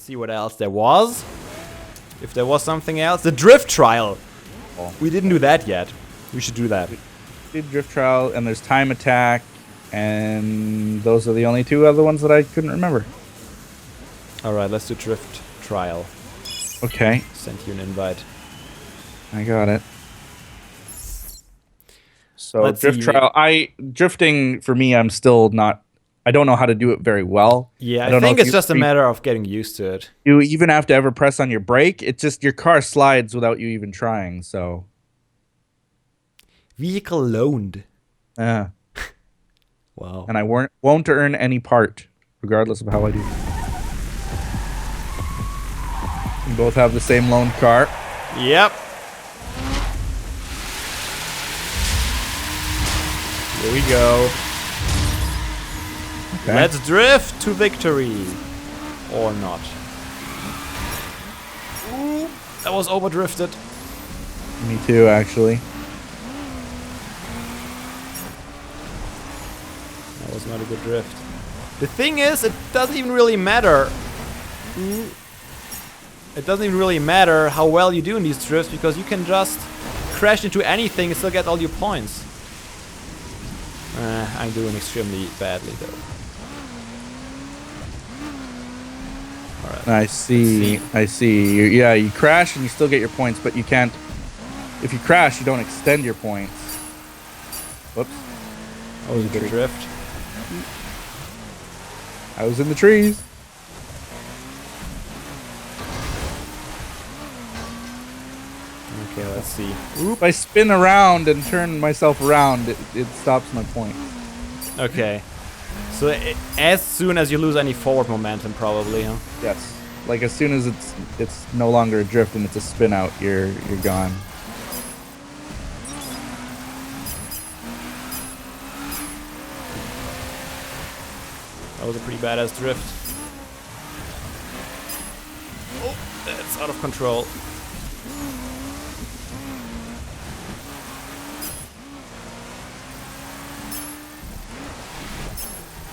see what else there was. If there was something else. The drift trial. Oh. We didn't do that yet. We should do that. Did drift trial, and there's time attack, and those are the only two other ones that I couldn't remember. Alright, let's do drift trial. Okay. Sent you an invite. I got it. So Let's drift see. trial. Drifting for me, I'm still not. I don't know how to do it very well. Yeah, don't I think know if it's just a matter of getting used to it. You even have to ever press on your brake. It's just your car slides without you even trying. So. Vehicle loaned. Yeah. Wow. And I won't earn any part, regardless of how I do. We both have the same loaned car. Yep. Here we go. Okay. Let's drift to victory. Or not. Ooh, that was overdrifted. Me too, actually. That was not a good drift. The thing is, it doesn't even really matter. It doesn't even really matter how well you do in these drifts because you can just crash into anything and still get all your points. I'm doing extremely badly though. Alright. I see. I see. Yeah, you crash and you still get your points, but you can't. If you crash, you don't extend your points. Whoops. That was a good drift. I was in the trees. Okay, let's see. If I spin around and turn myself around, it stops my points. Okay. So as soon as you lose any forward momentum, probably, huh? Yes. Like as soon as it's no longer a drift and it's a spin out, you're gone. That was a pretty badass drift. Oh, that's out of control.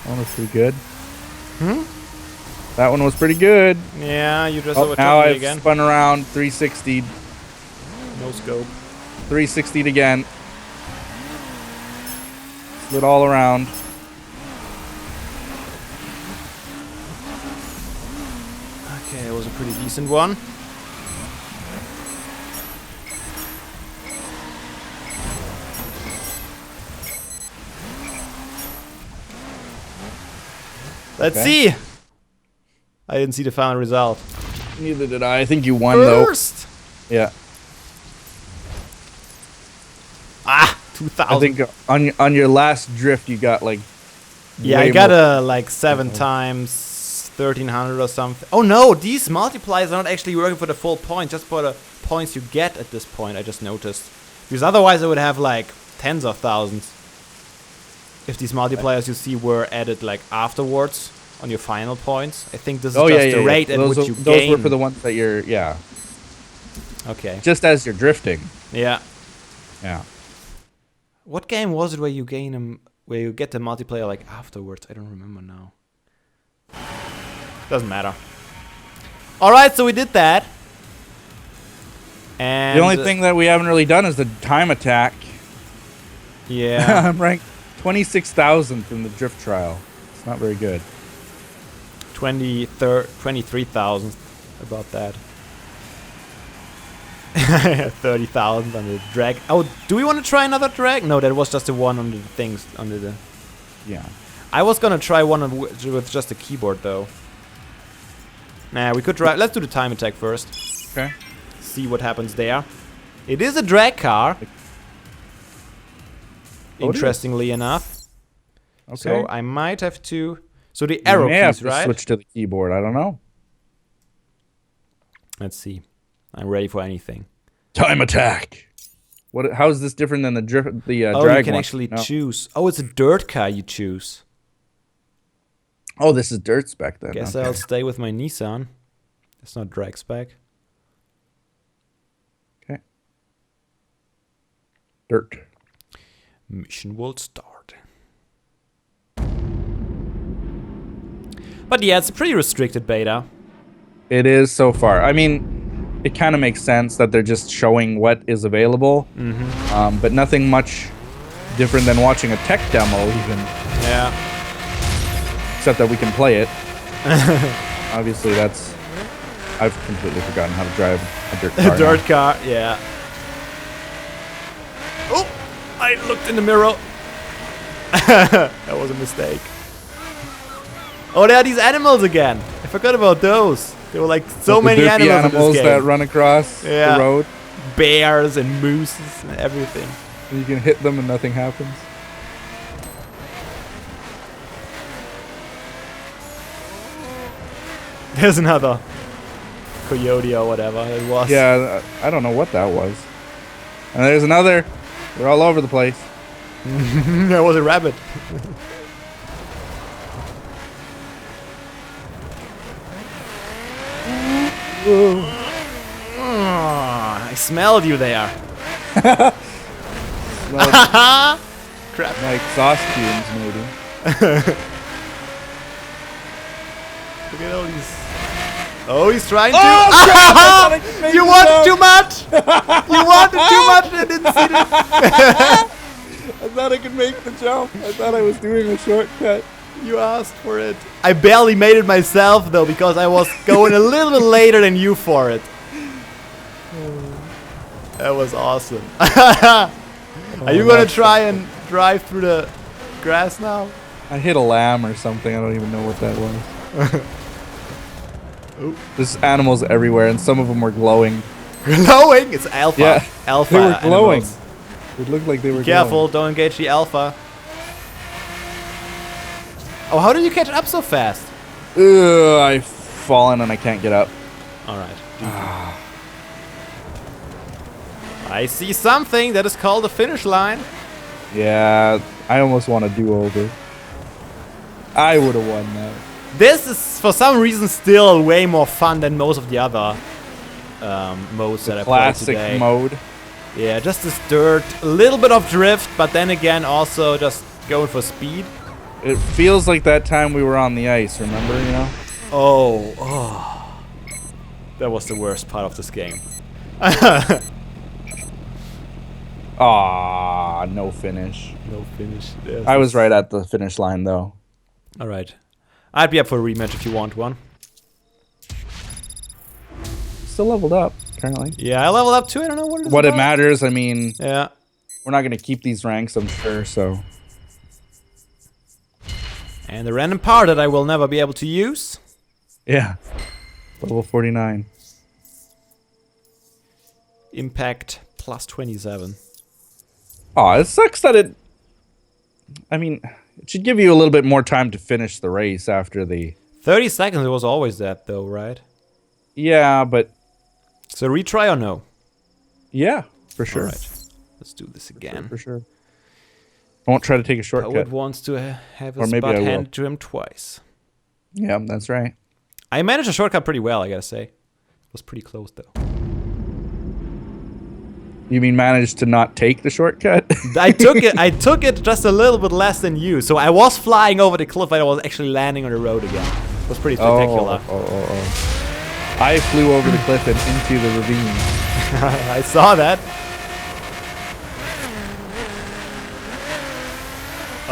That one was pretty good. That one was pretty good. Yeah, you just Now overtook me I've again. spun around 360. No scope. 360'd again. Slid all around. Okay, it was a pretty decent one. Let's see. I didn't see the final result. Neither did I. I think you won First. though. Yeah. Ah, 2,000. I think on your last drift you got like. Yeah, I got a like 7 times 1,300 or something. Oh no, these multipliers are not actually working for the full point, just for the points you get at this point. I just noticed, because otherwise I would have like tens of thousands. If these multipliers you see were added like afterwards on your final points, I think this is just the rate at which you gain. Those were for the ones that you're, yeah. Okay. Just as you're drifting. Yeah. Yeah. What game was it where you gain them, where you get the multiplayer like afterwards? I don't remember now. Doesn't matter. All right, so we did that. And The only thing that we haven't really done is the time attack. Yeah. I'm ranked 26,000th in the drift trial. It's not very good. 23,000. About that. 30,000 on the drag. Oh, do we want to try another drag? No, that was just the one on the things under the. Yeah. I was gonna try one with just a keyboard though. Nah, we could try. Let's do the time attack first. Okay. See what happens there. It is a drag car. Interestingly enough. Okay. So I might have to. So the arrow keys, right? Switch to the keyboard. I don't know. Let's see. I'm ready for anything. Time attack. What? How is this different than the drift? The Oh, drag you can one? actually No. choose. Oh, it's a dirt car you choose. Oh, this is dirt spec then. Guess Okay. I'll stay with my Nissan. It's not drag spec. Okay. Dirt. Mission will start. But yeah, it's a pretty restricted beta. It is so far. I mean, it kind of makes sense that they're just showing what is available, but nothing much different than watching a tech demo even. Yeah. Except that we can play it. Obviously, that's... I've completely forgotten how to drive a dirt car. A dirt car, yeah. Oh! I looked in the mirror. That was a mistake. Oh, there are these animals again. I forgot about those. There were like so many animals in this game. That run across the road. Bears and mooses and everything. And you can hit them and nothing happens. There's another coyote or whatever it was. Yeah, I don't know what that was. And there's another. They're all over the place. There was a rabbit. I smelled you there. Crap. My exhaust fumes, maybe. Look at all these. Oh, he's trying to. You wanted too much. You wanted too much and I didn't see it. I thought I could make the jump. I thought I was doing a shortcut. You asked for it. I barely made it myself though because I was going a little bit later than you for it. That was awesome. Are you gonna try and drive through the grass now? I hit a lamb or something. I don't even know what that was. There's animals everywhere, and some of them were glowing. Glowing? It's alpha. Yeah, alpha. They were glowing. Animals. It looked like they were. Careful! glowing. Don't engage the alpha. Oh, how did you catch up so fast? I've fallen and I can't get up. All right. I see something that is called the finish line. Yeah, I almost want to do over. I would have won that. This is, for some reason, still way more fun than most of the other modes that I played today. Classic mode. Yeah, just this dirt, a little bit of drift, but then again, also just going for speed. It feels like that time we were on the ice, remember, you know? Oh. That was the worst part of this game. Ah, no finish. No finish. Yes. I was right at the finish line, though. Alright. I'd be up for a rematch if you want one. Still leveled up, currently. Yeah, I leveled up too. I don't know what it is. What it matters, I mean... Yeah. We're not going to keep these ranks, I'm sure, so... And the random power that I will never be able to use. Yeah. Level 49. Impact plus 27. Aw, it sucks that it... I mean, it should give you a little bit more time to finish the race after the... 30 seconds, it was always that though, right? Yeah, but... So retry or no? Yeah, for sure. Alright, let's do this again. For sure. I won't try to take a shortcut. Howard wants to have his butt handed to him twice. Yeah, that's right. I managed a shortcut pretty well, I gotta say. It was pretty close though. You mean managed to not take the shortcut? I took it just a little bit less than you. So I was flying over the cliff, but I was actually landing on the road again. It was pretty spectacular. I flew over the cliff and into the ravine. I saw that.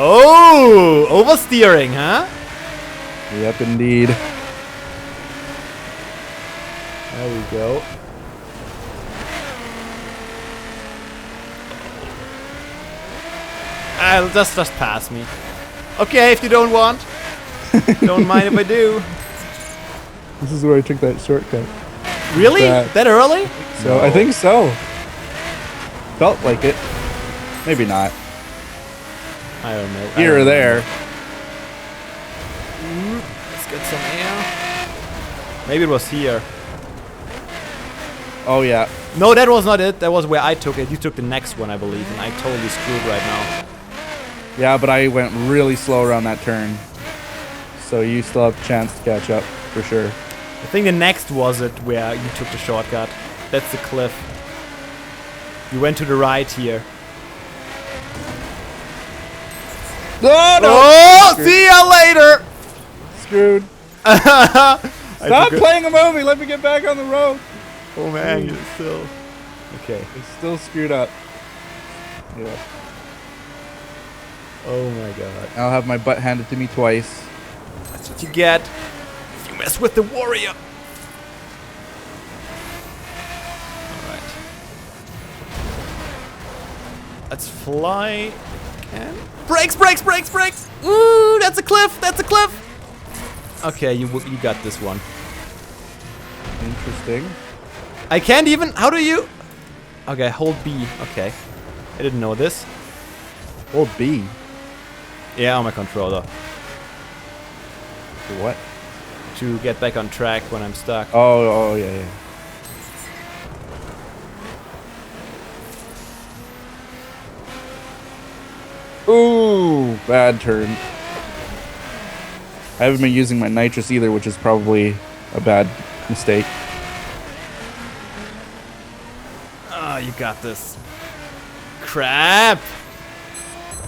Oh, oversteering, huh? Yep, indeed. There we go. Just pass me. Okay, if you don't want. Don't mind if I do. This is where I took that shortcut. Really? That early? So no. I think so. Felt like it. Maybe not. I don't know. Here or there. Let's get some air. Maybe it was here. Oh yeah. No, that was not it. That was where I took it. You took the next one, I believe, and I totally screwed right now. Yeah, but I went really slow around that turn. So you still have a chance to catch up, for sure. I think the next was it where you took the shortcut. That's the cliff. You went to the right here. Oh, no! Oh, Screwed. see ya later! Screwed. Stop playing a movie. Let me get back on the road. Oh man, you're still. Okay. It's still screwed up. Yeah. Oh my god. I'll have my butt handed to me twice. That's what you get if you mess with the warrior. Alright. Let's fly again. Brakes, brakes, brakes, brakes! Ooh, that's a cliff, that's a cliff! Okay, you got this one. Interesting. I can't even, how do you? Okay, hold B, okay. I didn't know this. Hold B. Yeah, on my controller. For what? To get back on track when I'm stuck. Oh, yeah. Ooh, bad turn. I haven't been using my nitrous either, which is probably a bad mistake. Oh, you got this. Crap!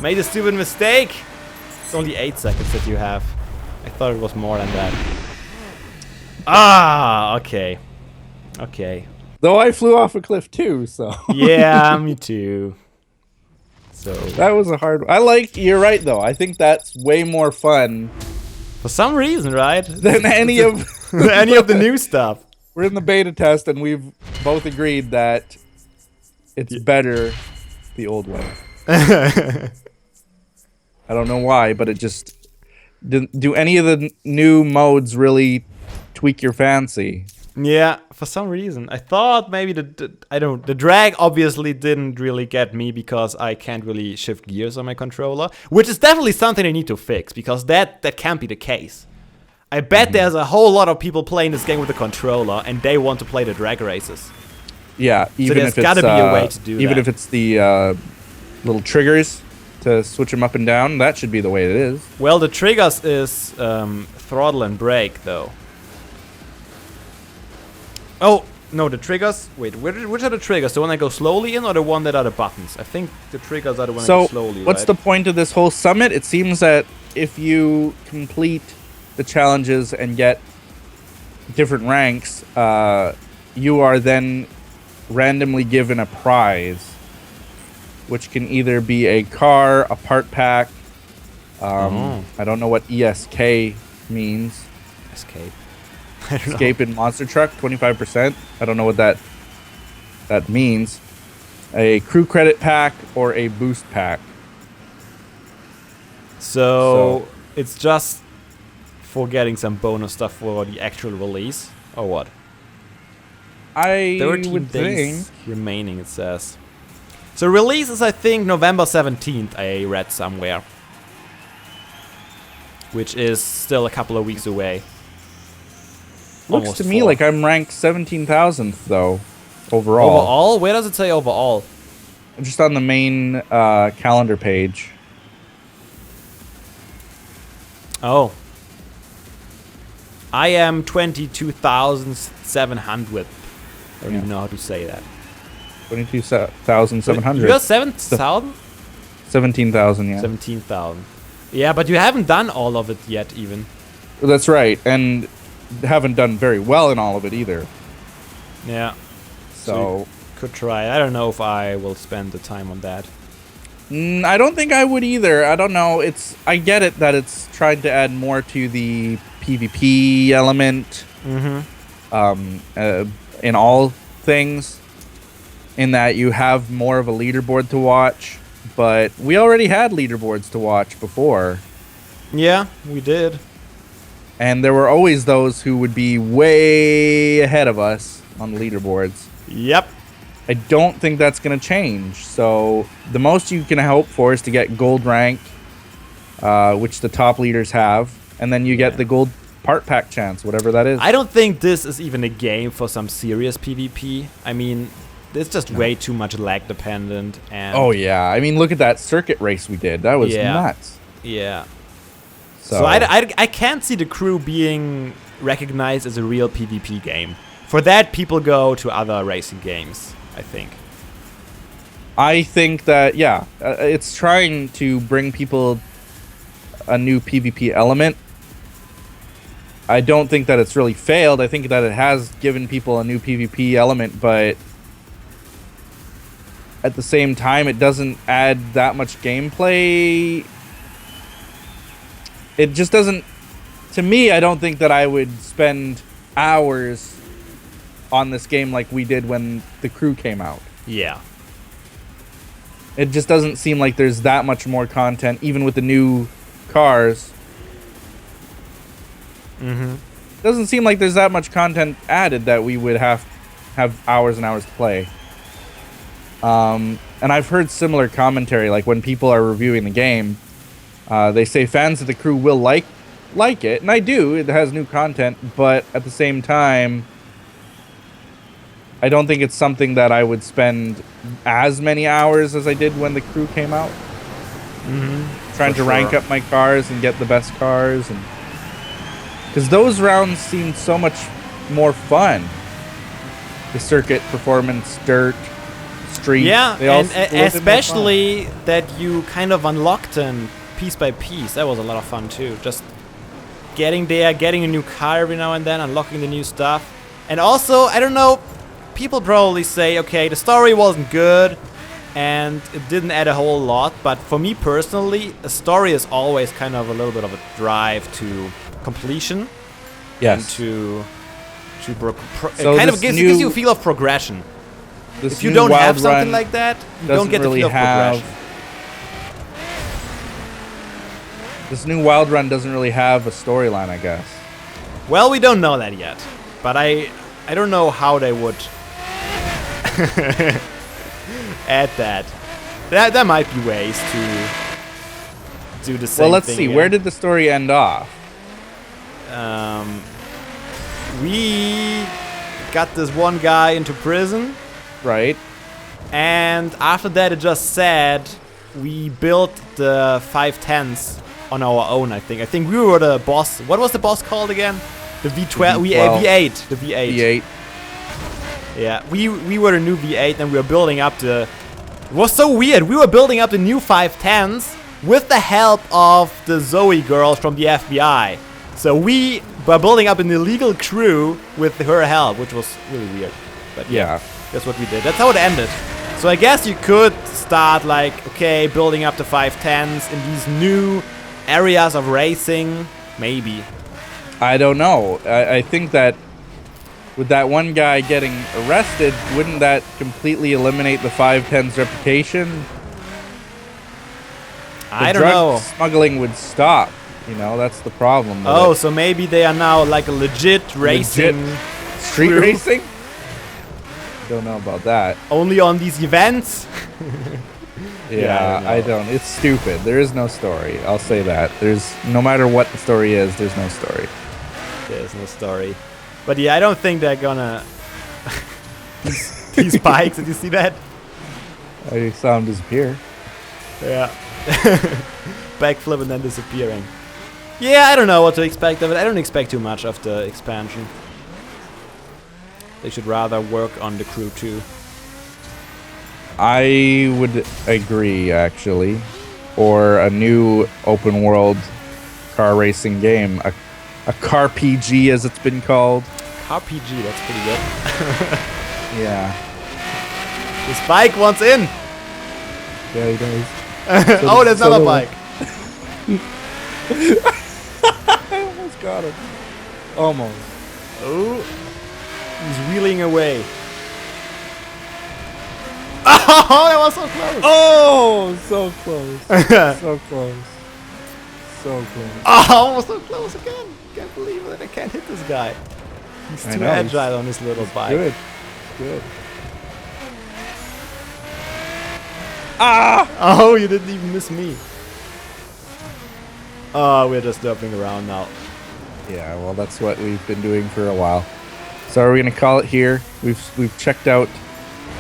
Made a stupid mistake! It's only 8 seconds that you have. I thought it was more than that. Ah, okay. Okay. Though I flew off a cliff too, so. Yeah, me too. So. That was a hard one. You're right though. I think that's way more fun. For some reason, right? Than any of any of the new stuff. We're in the beta test and we've both agreed that it's better the old way. I don't know why, but it just didn't do any of the new modes really tweak your fancy. Yeah, for some reason. I thought maybe the drag obviously didn't really get me because I can't really shift gears on my controller, which is definitely something I need to fix because that can't be the case. I bet there's a whole lot of people playing this game with a controller and they want to play the drag races. Yeah, even so there's gotta be a way to do that. Even if it's the little triggers to switch them up and down, that should be the way it is. Well, the triggers is throttle and brake though. Oh, no, the triggers. Wait, which are the triggers? The one that go slowly in or the one that are the buttons? I think the triggers are the one that go slowly, what's the point of this whole summit? It seems that if you complete the challenges and get different ranks, you are then randomly given a prize, which can either be a car, a part pack. I don't know what ESK means. Escape. Escape in Monster Truck, 25%. I don't know what that means. A crew credit pack or a boost pack. So it's just for getting some bonus stuff for the actual release, or what? 13 would days think remaining, it says. So release is, I think, November 17th, I read somewhere. Which is still a couple of weeks away. Looks Almost to me 4. like I'm ranked 17,000th though, overall. Overall? Where does it say overall? Just on the main calendar page. Oh. I am 22,700. I don't even know how to say that. 22,700. You're 7,000? 17,000, yeah. 17,000. Yeah, but you haven't done all of it yet, even. That's right, and haven't done very well in all of it either. Yeah. So could try. I don't know if I will spend the time on that. I don't think I would either. I don't know. I get it that it's trying to add more to the PvP element. In all things, in that you have more of a leaderboard to watch, but we already had leaderboards to watch before. Yeah, we did. And there were always those who would be way ahead of us on the leaderboards. Yep. I don't think that's going to change. So the most you can hope for is to get gold rank, which the top leaders have, and then you get the gold part pack chance, whatever that is. I don't think this is even a game for some serious PvP. I mean, it's just way too much lag dependent. And oh yeah, I mean, look at that circuit race we did. That was nuts. Yeah. So I can't see the crew being recognized as a real PvP game. For that, people go to other racing games, I think. I think that, yeah, it's trying to bring people a new PvP element. I don't think that it's really failed. I think that it has given people a new PvP element, but at the same time, it doesn't add that much gameplay. It just doesn't... To me, I don't think that I would spend hours on this game like we did when the crew came out. Yeah. It just doesn't seem like there's that much more content, even with the new cars. Mm-hmm. Doesn't seem like there's that much content added that we would have hours and hours to play. And I've heard similar commentary, like when people are reviewing the game, they say fans of the crew will like it, and I do. It has new content, but at the same time, I don't think it's something that I would spend as many hours as I did when the crew came out. Mm-hmm. Trying to rank up my cars and get the best cars, and because those rounds seemed so much more fun. The circuit, performance, dirt, street. Yeah, they all and especially that you kind of unlocked them piece by piece. That was a lot of fun too. Just getting there, getting a new car every now and then, unlocking the new stuff. And also, I don't know, people probably say, okay, the story wasn't good and it didn't add a whole lot, but for me personally, a story is always kind of a little bit of a drive to completion. Yes. And So it kind of this gives you a feel of progression. This If you new don't Wild have something Run like that, you doesn't don't get the really feel of progression. This new Wild Run doesn't really have a storyline, I guess. Well, we don't know that yet, but I don't know how they would add that. There might be ways to do the same. Well, let's thing see. again. Where did the story end off? We got this one guy into prison, Right. and after that, it just said we built the 510s on our own. I think we were the boss. What was the boss called again? The V12, V8. The V8. V8. Yeah, we were the new V8 and we were building up the... It was so weird. We were building up the new 510s with the help of the Zoe girls from the FBI. So we were building up an illegal crew with her help, which was really weird. But yeah, that's what we did. That's how it ended. So I guess you could start like, okay, building up the 510s in these new areas of racing. Maybe. I don't know. I think that with that one guy getting arrested, wouldn't that completely eliminate the 510's reputation? I don't know. Smuggling would stop. You know, that's the problem. Oh, so maybe they are now like a legit racing street crew. racing? Don't know about that. Only on these events? Yeah, I don't. It's stupid. There is no story. I'll say that. There's no matter what the story is, there's no story. There's no story. But yeah, I don't think they're gonna... these bikes, did you see that? I saw him disappear. Yeah. Backflip and then disappearing. Yeah, I don't know what to expect of it. I don't expect too much of the expansion. They should rather work on the crew too. I would agree, actually. Or a new open world car racing game. A car PG, as it's been called. Car PG, that's pretty good. Yeah. This bike wants in. Yeah, he does. Oh, there's another bike. I almost got him. Almost. Oh, he's wheeling away. Oh, that was so close. Oh, so close. So close. So close. Oh, almost so close again. Can't believe that I can't hit this guy. He's too agile on his little bike. Good. Good. Ah! Oh, you didn't even miss me. Oh, we're just jumping around now. Yeah, well, that's what we've been doing for a while. So are we gonna call it here? We've checked out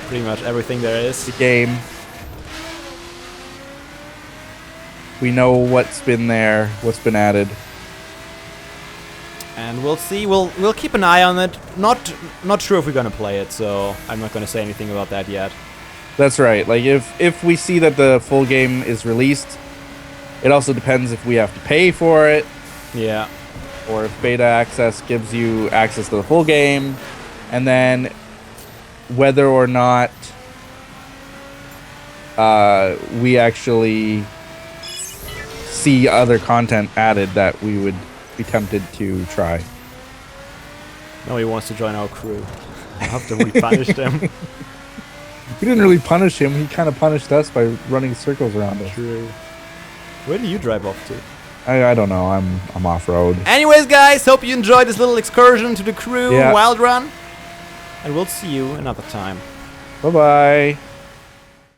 Pretty much everything there is. the game. We know what's been there, what's been added. And we'll see. We'll keep an eye on it. Not sure if we're gonna play it, so I'm not gonna say anything about that yet. That's right. Like if we see that the full game is released, it also depends if we have to pay for it. Yeah. or if beta access gives you access to the full game, and then whether or not we actually see other content added that we would be tempted to try. No, he wants to join our crew after we punished him. We didn't really punish him. He kind of punished us by running circles around us. True. Where do you drive off to? I don't know. I'm off road. Anyways, guys, hope you enjoyed this little excursion to the crew Yeah. wild run, and we'll see you another time. Bye bye.